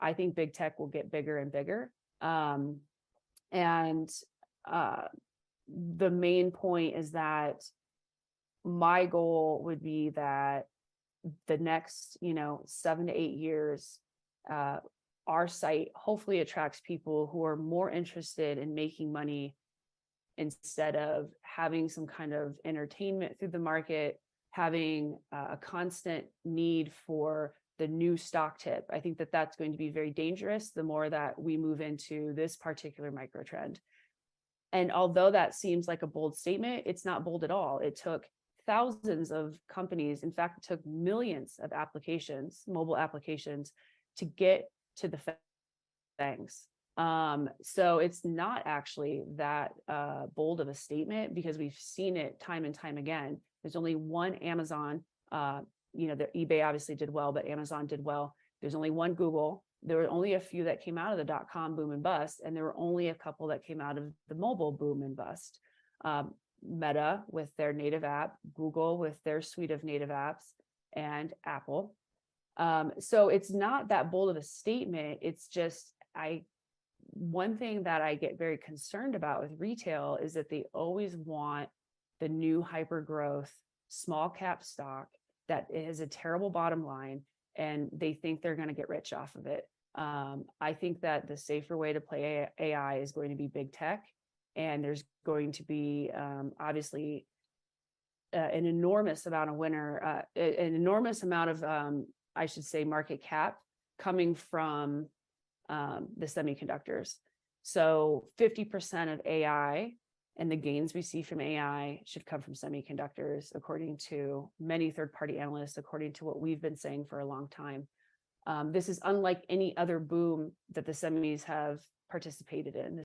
I think big tech will get bigger and bigger. And the main point is that my goal would be that the next, 7 to 8 years, our site hopefully attracts people who are more interested in making money instead of having some kind of entertainment through the market, having a constant need for the new stock tip. I think that that's going to be very dangerous the more that we move into this particular micro trend. And although that seems like a bold statement, it's not bold at all. It took thousands of companies, in fact, it took millions of applications, mobile applications, to get to the FANGs. So it's not actually that bold of a statement, because we've seen it time and time again. There's only one Amazon, the eBay obviously did well, but Amazon did well. There's only one Google. There were only a few that came out of the dot-com boom and bust, and there were only a couple that came out of the mobile boom and bust. Meta with their native app, Google with their suite of native apps, and Apple. So it's not that bold of a statement. It's just, one thing that I get very concerned about with retail is that they always want the new hyper growth small cap stock that has a terrible bottom line, and they think they're going to get rich off of it. I think that the safer way to play AI is going to be big tech, and there's going to be obviously an enormous amount of an enormous amount of, I should say, market cap coming from the semiconductors. So 50% of AI and the gains we see from AI should come from semiconductors, according to many third-party analysts, according to what we've been saying for a long time. This is unlike any other boom that the semis have participated in.